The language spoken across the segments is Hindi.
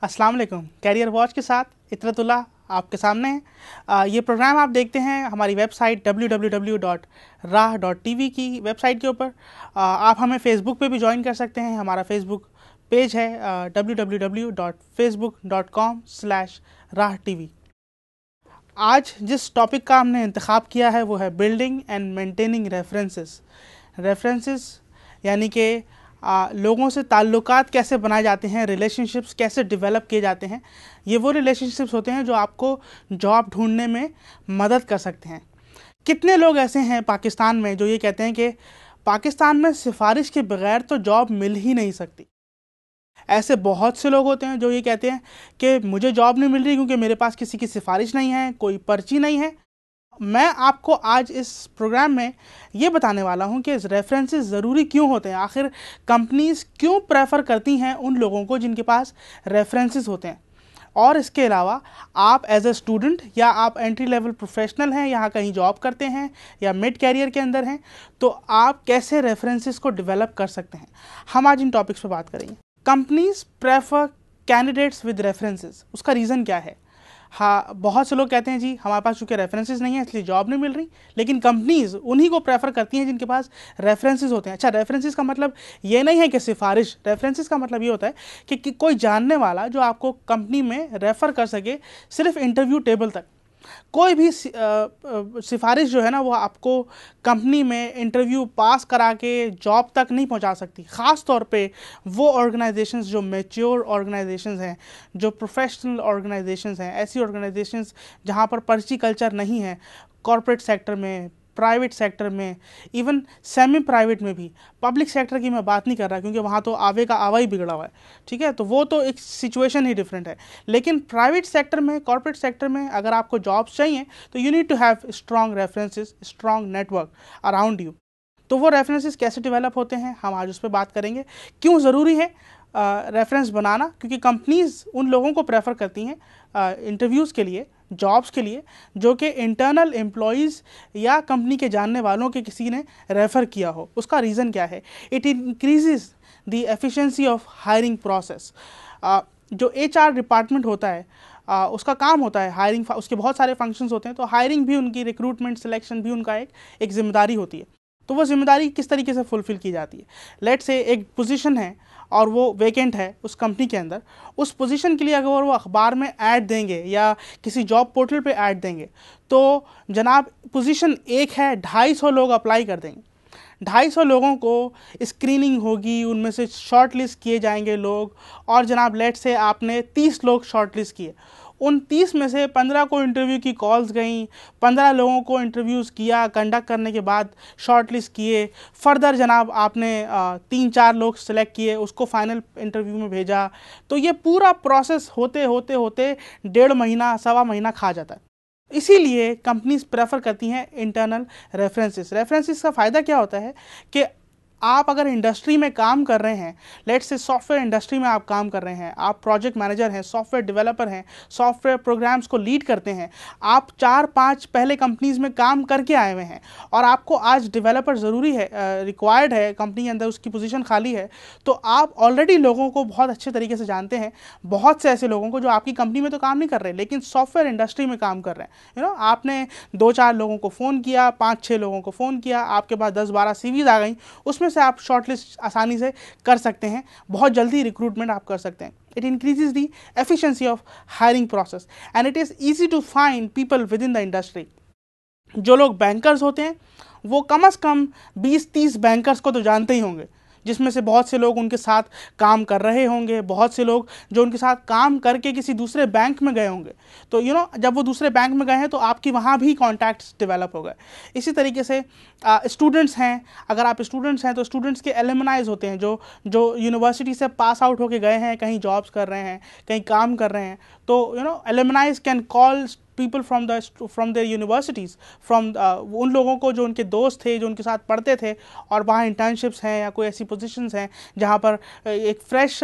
अस्सलाम वालेकुम। कैरियर वॉच के साथ इतरतुल्लाह आपके सामने है। ये प्रोग्राम आप देखते हैं हमारी वेबसाइट www.rah.tv की वेबसाइट के ऊपर। आप हमें फेसबुक पे भी ज्वाइन कर सकते हैं। हमारा फेसबुक पेज है www.facebook.com/rahtv। आज जिस टॉपिक का हमने इंतखाब किया है वो है building and maintaining references. References यानी कि लोगों से ताल्लुकात कैसे बनाए जाते हैं, रिलेशनशिप्स कैसे डेवलप किए जाते हैं। ये वो रिलेशनशिप्स होते हैं जो आपको जॉब ढूंढने में मदद कर सकते हैं। कितने लोग ऐसे हैं पाकिस्तान में जो ये कहते हैं कि पाकिस्तान में सिफारिश के बगैर तो जॉब मिल ही नहीं सकती। ऐसे बहुत से लोग होते हैं जो ये कहते हैं कि मुझे जॉब नहीं मिल रही क्योंकि मेरे पास किसी की सिफारिश नहीं है, कोई पर्ची नहीं है। मैं आपको आज इस प्रोग्राम में ये बताने वाला हूँ कि रेफरेंसेस ज़रूरी क्यों होते हैं, आखिर कंपनीज क्यों प्रेफर करती हैं उन लोगों को जिनके पास रेफरेंसेस होते हैं। और इसके अलावा आप एज ए स्टूडेंट या आप एंट्री लेवल प्रोफेशनल हैं, यहाँ कहीं जॉब करते हैं या मिड कैरियर के अंदर हैं, तो आप कैसे रेफरेंसेस को डेवलप कर सकते हैं। हम आज इन टॉपिक्स पर बात करेंगे। Companies prefer candidates with references. उसका रीज़न क्या है? हाँ, बहुत से लोग कहते हैं जी हमारे पास चूँकि रेफरेंसेस नहीं है इसलिए जॉब नहीं मिल रही, लेकिन कंपनीज उन्हीं को प्रेफर करती हैं जिनके पास रेफरेंसेस होते हैं। अच्छा, रेफरेंसेस का मतलब ये नहीं है कि सिफारिश। रेफरेंसेस का मतलब ये होता है कि कोई जानने वाला जो आपको कंपनी में रेफ़र कर सके सिर्फ इंटरव्यू टेबल तक। कोई भी सिफारिश जो है ना वो आपको कंपनी में इंटरव्यू पास करा के जॉब तक नहीं पहुंचा सकती। ख़ास तौर पे वो ऑर्गेनाइजेशंस जो मैच्योर ऑर्गेनाइजेशंस हैं, जो प्रोफेशनल ऑर्गेनाइजेशंस हैं, ऐसी ऑर्गेनाइजेशंस जहां पर पर्ची कल्चर नहीं है, कॉरपोरेट सेक्टर में, प्राइवेट सेक्टर में, इवन सेमी प्राइवेट में भी। पब्लिक सेक्टर की मैं बात नहीं कर रहा क्योंकि वहाँ तो आवे का आवा ही बिगड़ा हुआ है, ठीक है, तो वो तो एक सिचुएशन ही डिफरेंट है। लेकिन प्राइवेट सेक्टर में, कॉर्पोरेट सेक्टर में अगर आपको जॉब्स चाहिए तो you need to have strong references, strong network around you. तो वो रेफरेंसेस कैसे डेवलप होते हैं हम आज उस पर बात करेंगे। क्यों ज़रूरी है रेफरेंस बनाना? क्योंकि कंपनीज उन लोगों को प्रेफर करती हैं इंटरव्यूज़ के लिए, जॉब्स के लिए, जो कि इंटरनल एम्प्लॉयज़ या कंपनी के जानने वालों के किसी ने रेफ़र किया हो। उसका रीज़न क्या है? It increases the efficiency of hiring process. जो HR डिपार्टमेंट होता है उसका काम होता है हायरिंग, उसके बहुत सारे फंक्शंस होते हैं, तो हायरिंग भी उनकी, रिक्रूटमेंट, सिलेक्शन भी उनका एक जिम्मेदारी होती है। तो वो जिम्मेदारी किस तरीके से फुलफ़िल की जाती है? लेट से एक पोजीशन है और वो वेकेंट है उस कंपनी के अंदर। उस पोजीशन के लिए अगर वो अखबार में ऐड देंगे या किसी जॉब पोर्टल पे ऐड देंगे तो जनाब पोजीशन एक है, 250 लोग अप्लाई कर देंगे। 250 लोगों को स्क्रीनिंग होगी, उनमें से शॉर्ट लिस्ट किए जाएंगे लोग, और जनाब लेट से आपने 30 लोग शॉर्ट लिस्ट किए। उन 30 में से 15 को इंटरव्यू की कॉल्स गई, 15 लोगों को इंटरव्यूज़ किया, कंडक्ट करने के बाद शॉर्ट लिस्ट किए। फर्दर जनाब आपने 3-4 लोग सेलेक्ट किए, उसको फाइनल इंटरव्यू में भेजा। तो ये पूरा प्रोसेस होते होते होते 1.5 महीना, 1.25 महीना खा जाता है। इसीलिए कंपनीज प्रेफर करती हैं इंटरनल रेफरेंसेस। रेफरेंसेस का फ़ायदा क्या होता है कि आप अगर इंडस्ट्री में काम कर रहे हैं, लेट्स से सॉफ्टवेयर इंडस्ट्री में आप काम कर रहे हैं, आप प्रोजेक्ट मैनेजर हैं, सॉफ्टवेयर डेवलपर हैं, सॉफ्टवेयर प्रोग्राम्स को लीड करते हैं, आप 4-5 पहले कंपनीज में काम करके आए हुए हैं और आपको आज डेवलपर ज़रूरी है, रिक्वायर्ड है, कंपनी के अंदर उसकी पोजीशन खाली है, तो आप ऑलरेडी लोगों को बहुत अच्छे तरीके से जानते हैं। बहुत से ऐसे लोगों को जो आपकी कंपनी में तो काम नहीं कर रहे लेकिन सॉफ्टवेयर इंडस्ट्री में काम कर रहे हैं। आपने 2-4 लोगों को फ़ोन किया, 5-6 लोगों को फ़ोन किया, आपके पास 10-12 CVs आ गई, उसमें से आप शॉर्टलिस्ट आसानी से कर सकते हैं, बहुत जल्दी रिक्रूटमेंट आप कर सकते हैं। It increases the efficiency of hiring process and it is easy to find people with in the industry. जो लोग बैंकर्स होते हैं वो कम से कम 20-30 बैंकर्स को तो जानते ही होंगे, जिसमें से बहुत से लोग उनके साथ काम कर रहे होंगे, बहुत से लोग जो उनके साथ काम करके किसी दूसरे बैंक में गए होंगे। तो जब वो दूसरे बैंक में गए हैं तो आपकी वहाँ भी कॉन्टैक्ट्स डेवलप हो गए। इसी तरीके से स्टूडेंट्स हैं, अगर आप स्टूडेंट्स हैं तो स्टूडेंट्स के एलुमनाइज होते हैं जो यूनिवर्सिटी से पास आउट होके गए हैं, कहीं जॉब्स कर रहे हैं, कहीं काम कर रहे हैं। तो alumnis can call people from their universities, उन लोगों को जो उनके दोस्त थे, जो उनके साथ पढ़ते थे और वहाँ इंटर्नशिप्स हैं या कोई ऐसी पोजीशंस हैं जहाँ पर एक फ्रेश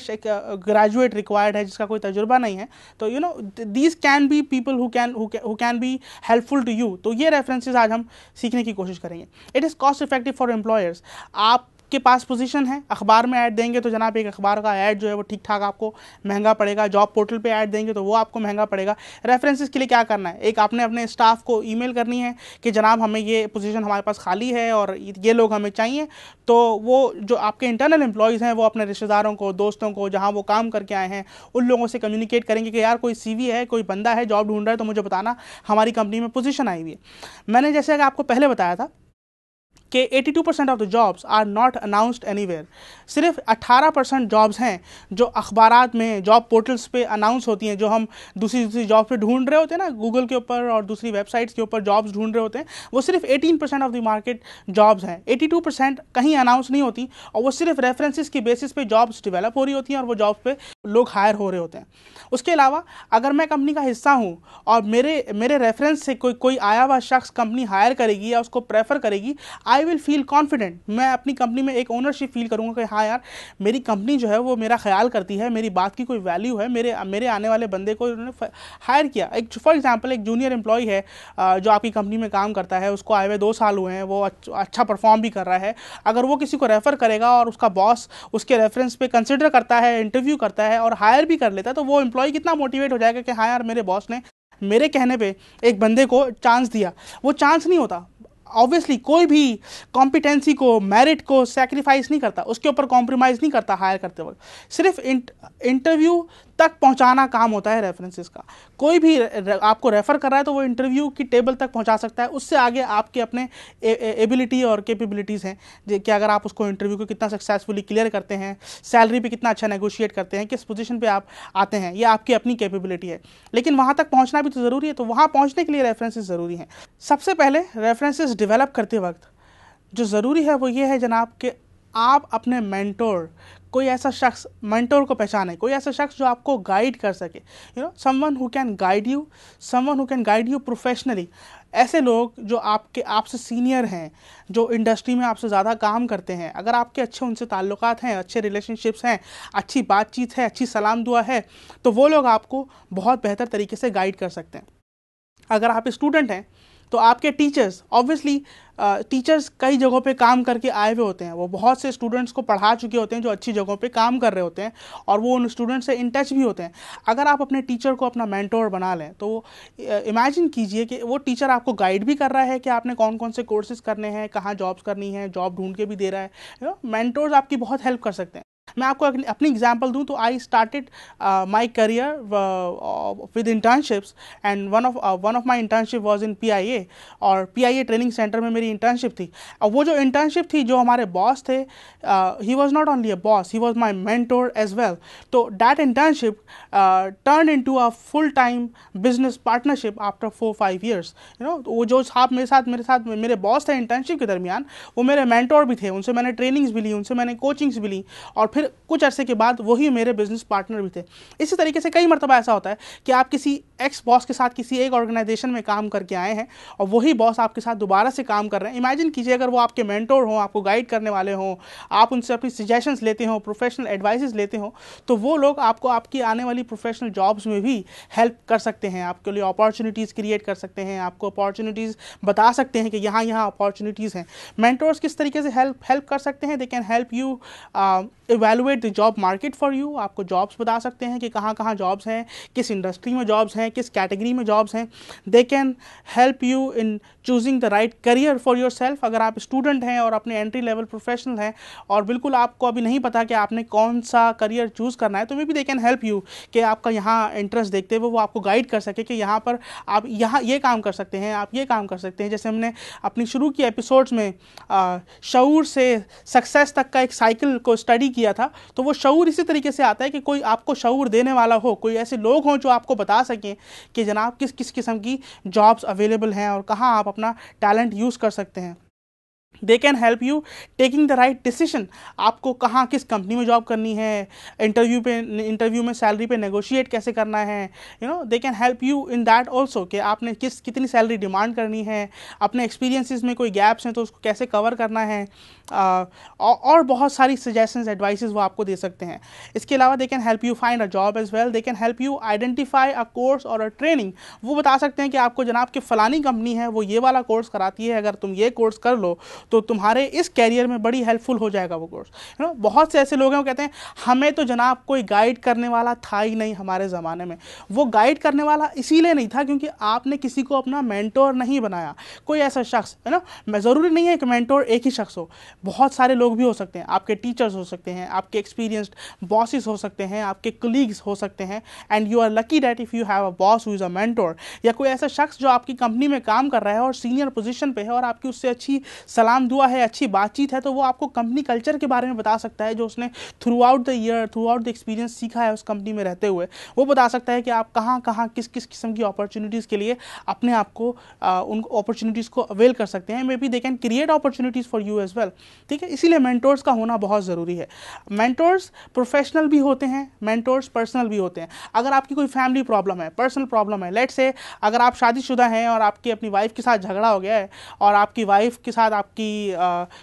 एक ग्रेजुएट रिक्वायर्ड है जिसका कोई तजुर्बा नहीं है। तो these can be people who can be helpful to you. तो ये रेफरेंसेस आज हम सीखने की कोशिश करेंगे। It is cost effective for employers. आप आपके पास पोजीशन है, अखबार में ऐड देंगे तो जनाब एक अखबार का ऐड जो है वो ठीक ठाक आपको महंगा पड़ेगा, जॉब पोर्टल पे ऐड देंगे तो वो आपको महंगा पड़ेगा। रेफरेंसेस के लिए क्या करना है, एक आपने अपने स्टाफ को ईमेल करनी है कि जनाब हमें ये पोजीशन हमारे पास खाली है और ये लोग हमें चाहिए, तो वो जो आपके इंटरनल एम्प्लॉयज़ हैं वो अपने रिश्तेदारों को, दोस्तों को, जहाँ वो काम करके आए हैं उन लोगों से कम्युनिकेट करेंगे कि यार कोई सीवी है, कोई बंदा है जॉब ढूंढ रहा है तो मुझे बताना, हमारी कंपनी में पोजीशन आई हुई है। मैंने जैसे कि आपको पहले बताया था कि 82% of the jobs are not announced anywhere. सिर्फ 18% जॉब्स हैं जो अखबारात में, जॉब पोर्टल्स पे अनाउंस होती हैं, जो हम दूसरी जॉब पे ढूंढ रहे होते हैं ना, गूगल के ऊपर और दूसरी वेबसाइट्स के ऊपर जॉब्स ढूंढ रहे होते हैं, वो सिर्फ 18% ऑफ द मार्केट जॉब्स हैं। 82% कहीं अनाउंस नहीं होती और वो सिर्फ रेफरेंसेस की बेसिस पे जॉब्स डेवलप हो रही होती हैं और वो जॉब्स पे लोग हायर हो रहे होते हैं। उसके अलावा अगर मैं कंपनी का हिस्सा हूँ और मेरे रेफरेंस से कोई आया हुआ शख्स कंपनी हायर करेगी या उसको प्रेफर करेगी, आई विल फील कॉन्फिडेंट। मैं अपनी कंपनी में एक ओनरशिप फील करूंगा कि हाँ यार, मेरी कंपनी जो है वो मेरा ख्याल करती है, मेरी बात की कोई वैल्यू है, मेरे आने वाले बंदे को उन्होंने हायर किया। एक फॉर एग्जांपल एक जूनियर एम्प्लॉय है जो आपकी कंपनी में काम करता है, उसको आए हुए 2 साल हुए हैं, वो अच्छा परफॉर्म भी कर रहा है। अगर वो किसी को रेफ़र करेगा और उसका बॉस उसके रेफरेंस पे कंसिडर करता है, इंटरव्यू करता है और हायर भी कर लेता है, तो वो एम्प्लॉय कितना मोटिवेट हो जाएगा कि हाँ यार, मेरे बॉस ने मेरे कहने पे एक बंदे को चांस दिया। वो चांस नहीं होता, ऑब्वियसली कोई भी कॉम्पिटेंसी को, मेरिट को सैक्रिफाइस नहीं करता, उसके ऊपर कॉम्प्रोमाइज़ नहीं करता हायर करते वक्त। सिर्फ इंटरव्यू तक पहुंचाना काम होता है रेफरेंसेस का। कोई भी आपको रेफ़र कर रहा है तो वो इंटरव्यू की टेबल तक पहुंचा सकता है, उससे आगे आपके अपने एबिलिटी और कैपेबिलिटीज़ हैं कि अगर आप उसको इंटरव्यू को कितना सक्सेसफुली क्लियर करते हैं, सैलरी पे कितना अच्छा नेगोशिएट करते हैं, किस पोजीशन पे आप आते हैं, ये आपकी अपनी कैपेबिलिटी है। लेकिन वहाँ तक पहुँचना भी तो ज़रूरी है, तो वहाँ पहुँचने के लिए रेफरेंसेस ज़रूरी हैं। सबसे पहले रेफरेंसेस डेवलप करते वक्त जो ज़रूरी है वो ये है जनाब कि आप अपने मेंटोर, कोई ऐसा शख्स, मेंटोर को पहचाने, कोई ऐसा शख्स जो आपको गाइड कर सके, someone who can guide you, someone who can guide you professionally. ऐसे लोग जो आपसे सीनियर हैं, जो इंडस्ट्री में आपसे ज़्यादा काम करते हैं, अगर आपके अच्छे उनसे ताल्लुकात हैं, अच्छे रिलेशनशिप्स हैं, अच्छी बातचीत है, अच्छी सलाम दुआ है, तो वो लोग आपको बहुत बेहतर तरीके से गाइड कर सकते हैं। अगर आप स्टूडेंट हैं तो आपके टीचर्स, ऑब्वियसली टीचर्स कई जगहों पे काम करके आए हुए होते हैं, वो बहुत से स्टूडेंट्स को पढ़ा चुके होते हैं जो अच्छी जगहों पे काम कर रहे होते हैं और वो उन स्टूडेंट्स से इन टच भी होते हैं। अगर आप अपने टीचर को अपना मेंटोर बना लें तो इमेजिन कीजिए कि वो टीचर आपको गाइड भी कर रहा है कि आपने कौन कौन से कोर्सेज करने हैं, कहाँ जॉब्स करनी है, जॉब ढूंढ के भी दे रहा है। मेंटोर्स आपकी बहुत हेल्प कर सकते हैं। मैं आपको अपनी एग्जांपल दूं तो I started my career with internships and one of my internship was in PIA, और पीआईए ट्रेनिंग सेंटर में मेरी इंटर्नशिप थी। और वो जो इंटर्नशिप थी, जो हमारे बॉस थे, he was not only a boss, he was my mentor as well. तो that internship turn into a full time business partnership after 4-5 years। वो जो साहब मेरे बॉस थे इंटर्नशिप के दरमियान, वो मेरे मेंटोर भी थे, उनसे मैंने ट्रेनिंग्स भी ली, उनसे मैंने कोचिंग्स भी ली, और फिर कुछ अरसे के बाद वही मेरे बिजनेस पार्टनर भी थे। इसी तरीके से कई मरतबा ऐसा होता है कि आप किसी एक्स बॉस के साथ किसी एक ऑर्गेनाइजेशन में काम करके आए हैं और वही बॉस आपके साथ दोबारा से काम कर रहे हैं। इमेजिन कीजिए अगर वो आपके मेंटोर हों, आपको गाइड करने वाले हों, आप उनसे अपनी सजेशंस लेते हो, प्रोफेशनल एडवाइसेस लेते हो, तो वो लोग आपको आपकी आने वाली प्रोफेशनल जॉब्स में भी हेल्प कर सकते हैं, आपके लिए अपॉर्चुनिटीज़ क्रिएट कर सकते हैं, आपको अपॉर्चुनिटीज़ बता सकते हैं कि यहाँ अपॉर्चुनिटीज़ हैं। मेंटोर्स किस तरीके से हेल्प कर सकते हैं? दे can help you evaluate the job market for you. आपको जॉब्स बता सकते हैं कि कहाँ कहाँ जॉब्स हैं, किस इंडस्ट्री में जॉब्स हैं, किस कैटेगरी में जॉब्स हैं। दे can help you in choosing the right career for your self. अगर आप स्टूडेंट हैं और अपने एंट्री लेवल प्रोफेशनल हैं और बिल्कुल आपको अभी नहीं पता कि आपने कौन सा करियर चूज़ करना है, तो may be they can help you कि आपका यहाँ इंटरेस्ट देखते हुए वो आपको गाइड कर सके कि यहाँ पर आप यहाँ ये काम कर सकते हैं, आप ये काम कर सकते हैं। जैसे हमने अपनी शुरू की एपिसोड्स में शऊर से सक्सेस तक का एक साइकिल को स्टडी किया था, तो वो शऊर इसी तरीके से आता है कि कोई आपको शऊर देने वाला हो, कोई ऐसे लोग हों जो आपको बता सकें कि जनाब किस किस किस्म की जॉब्स अवेलेबल हैं और कहाँ आप अपना टैलेंट यूज़ कर सकते हैं। दे can help you taking the right decision. आपको कहाँ किस कंपनी में जॉब करनी है, इंटरव्यू में सैलरी पे नेगोशिएट कैसे करना है। दे can help you in that also कि आपने कितनी सैलरी डिमांड करनी है, अपने एक्सपीरियंसेस में कोई गैप्स हैं तो उसको कैसे कवर करना है, और बहुत सारी सजेशंस, एडवाइसेस वो आपको दे सकते हैं। इसके अलावा they can help you find a job as well. They can help you identify a course और अ ट्रेनिंग। वो बता सकते हैं कि आपको जनाब कि फ़लानी कंपनी है वो ये वाला कोर्स कराती है, अगर तुम ये कोर्स कर लो तो तुम्हारे इस कैरियर में बड़ी हेल्पफुल हो जाएगा वो कोर्स। बहुत से ऐसे लोग हैं वो कहते हैं हमें तो जनाब कोई गाइड करने वाला था ही नहीं हमारे ज़माने में। वो गाइड करने वाला इसीलिए नहीं था क्योंकि आपने किसी को अपना मेंटोर नहीं बनाया। कोई ऐसा शख्स है ना, मैं ज़रूरी नहीं है कि मेंटोर एक ही शख्स हो, बहुत सारे लोग भी हो सकते हैं। आपके टीचर्स हो सकते हैं, आपके एक्सपीरियंस्ड बॉसेस हो सकते हैं, आपके कलीग्स हो सकते हैं, and you are lucky that if you have a boss who is a mentor. या कोई ऐसा शख्स जो आपकी कंपनी में काम कर रहा है और सीनियर पोजीशन पे है और आपकी उससे अच्छी सलाम दुआ है, अच्छी बातचीत है, तो वो आपको कंपनी कल्चर के बारे में बता सकता है जो उसने through out the year, through out the experience सीखा है उस कंपनी में रहते हुए। वो बता सकता है कि आप कहाँ कहाँ किस किस किस्म की अपॉर्चुनिटीज़ के लिए अपने आप को उन अपॉर्चुनिटीज़ को अवेल कर सकते हैं। Maybe they can create opportunities for you as well. ठीक है, इसीलिए मेंटोर्स का होना बहुत ज़रूरी है। मेंटोर्स प्रोफेशनल भी होते हैं, मेंटोर्स पर्सनल भी होते हैं। अगर आपकी कोई फैमिली प्रॉब्लम है, पर्सनल प्रॉब्लम है, लेट्स से अगर आप शादीशुदा हैं और आपकी अपनी वाइफ के साथ झगड़ा हो गया है और आपकी वाइफ के साथ आपकी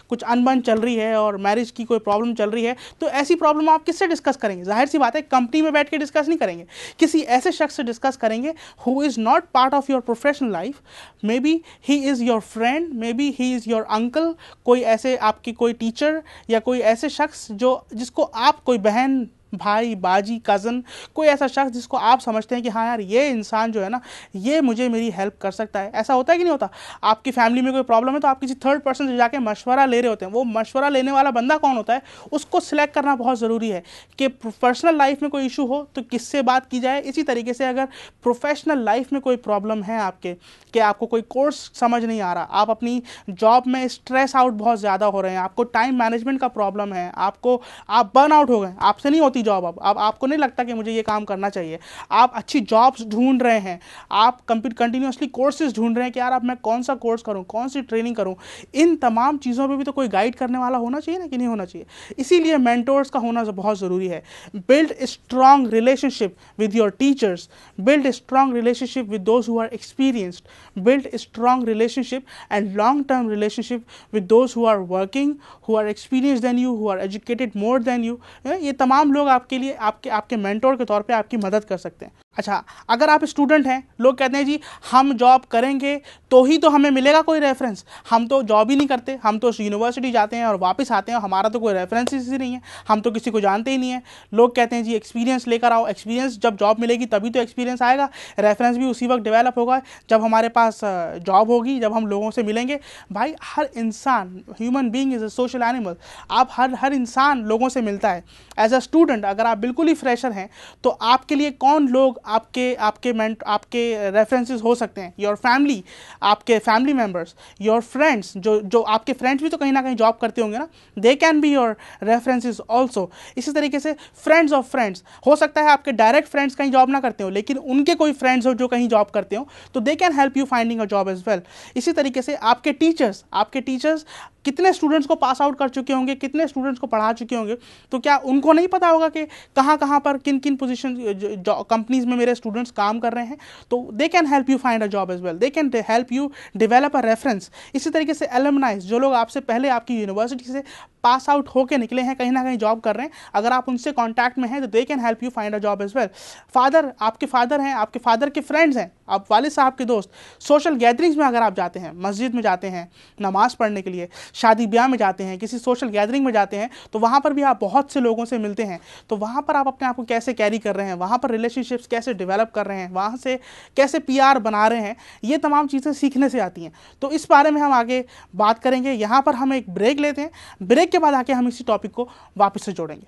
कुछ अनबन चल रही है और मैरिज की कोई प्रॉब्लम चल रही है, तो ऐसी प्रॉब्लम आप किससे डिस्कस करेंगे? जाहिर सी बात है कंपनी में बैठ के डिस्कस नहीं करेंगे, किसी ऐसे शख्स से डिस्कस करेंगे who is not part of your professional life. May be he is your friend, may be he is your uncle, कोई ऐसे आपकी कोई टीचर या कोई ऐसे शख्स जो जिसको आप, कोई बहन, भाई, बाजी, कज़न, कोई ऐसा शख्स जिसको आप समझते हैं कि हाँ यार ये इंसान जो है ना ये मुझे मेरी हेल्प कर सकता है। ऐसा होता है कि नहीं होता? आपकी फैमिली में कोई प्रॉब्लम है तो आप किसी थर्ड पर्सन से जाके मशवरा ले रहे होते हैं। वो मशवरा लेने वाला बंदा कौन होता है उसको सिलेक्ट करना बहुत ज़रूरी है कि पर्सनल लाइफ में कोई इशू हो तो किससे बात की जाए। इसी तरीके से अगर प्रोफेशनल लाइफ में कोई प्रॉब्लम है आपके, कि आपको कोई कोर्स समझ नहीं आ रहा, आप अपनी जॉब में स्ट्रेस आउट बहुत ज़्यादा हो रहे हैं, आपको टाइम मैनेजमेंट का प्रॉब्लम है, आप बर्न आउट हो गए, आपसे नहीं होती जॉब, अब आपको नहीं लगता कि मुझे ये काम करना चाहिए, आप अच्छी जॉब्स ढूंढ रहे हैं, आप कंटिन्यूसली कोर्सेज ढूंढ रहे हैं कि यार अब मैं कौन सा कोर्स करूं, कौन सी ट्रेनिंग करूं, इन तमाम चीज़ों पे भी तो कोई गाइड करने वाला होना चाहिए ना, कि नहीं होना चाहिए? इसीलिए मेंटोर्स का होना बहुत ज़रूरी है। Build strong relationship with your teachers, build strong relationship with those who are experienced, build a strong relationship and long term relationship with those who are working, who are experienced than you, who are educated more than you। ये तमाम लोग आपके लिए आपके मेंटोर के तौर पे आपकी मदद कर सकते हैं। अच्छा, अगर आप स्टूडेंट हैं, लोग कहते हैं जी हम जॉब करेंगे तो ही तो हमें मिलेगा कोई रेफरेंस, हम तो जॉब ही नहीं करते, हम तो यूनिवर्सिटी जाते हैं और वापस आते हैं, हमारा तो कोई रेफरेंस ही नहीं है, हम तो किसी को जानते ही नहीं है। लोग कहते हैं जी एक्सपीरियंस लेकर आओ, एक्सपीरियंस जब जॉब मिलेगी तभी तो एक्सपीरियंस आएगा, रेफरेंस भी उसी वक्त डेवलप होगा जब हमारे पास जॉब होगी, जब हम लोगों से मिलेंगे। भाई हर इंसान, human being is a social animal, आप हर इंसान लोगों से मिलता है। एज अ स्टूडेंट अगर आप बिल्कुल ही फ्रेशर हैं तो आपके लिए कौन लोग आपके रेफरेंसेस हो सकते हैं? योर फैमिली, आपके फैमिली मेम्बर्स, योर फ्रेंड्स, जो आपके फ्रेंड्स भी तो कहीं ना कहीं जॉब करते होंगे ना, they can be your references also. इसी तरीके से फ्रेंड्स ऑफ फ्रेंड्स, हो सकता है आपके डायरेक्ट फ्रेंड्स कहीं जॉब ना करते हो लेकिन उनके कोई फ्रेंड्स हो जो कहीं जॉब करते हो, तो they can help you finding a job as well. इसी तरीके से आपके टीचर्स कितने स्टूडेंट्स को पास आउट कर चुके होंगे, कितने स्टूडेंट्स को पढ़ा चुके होंगे, तो क्या उनको नहीं पता होगा कि कहाँ कहाँ पर किन किन पोजीशन कंपनीज में मेरे स्टूडेंट्स काम कर रहे हैं? तो they can help you find a job as well, they can help you develop a reference. इसी तरीके से एलुमनाइज, जो लोग आपसे पहले आपकी यूनिवर्सिटी से पास आउट होकर निकले हैं, कहीं ना कहीं जॉब कर रहे हैं, अगर आप उनसे कॉन्टैक्ट में हैं तो they can help you find a job as well. Father, आपके फादर हैं, आपके फादर के फ्रेंड्स हैं, आप वालिद साहब के दोस्त, सोशल गैदरिंग्स में अगर आप जाते हैं, मस्जिद में जाते हैं नमाज पढ़ने के लिए, शादी ब्याह में जाते हैं, किसी सोशल गैदरिंग में जाते हैं, तो वहाँ पर भी आप बहुत से लोगों से मिलते हैं। तो वहाँ पर आप अपने आप को कैसे कैरी कर रहे हैं, वहाँ पर रिलेशनशिप्स कैसे डेवलप कर रहे हैं, वहाँ से कैसे पीआर बना रहे हैं, ये तमाम चीज़ें सीखने से आती हैं। तो इस बारे में हम आगे बात करेंगे। यहाँ पर हम एक ब्रेक लेते हैं, ब्रेक के बाद आके हम इसी टॉपिक को वापस से जोड़ेंगे।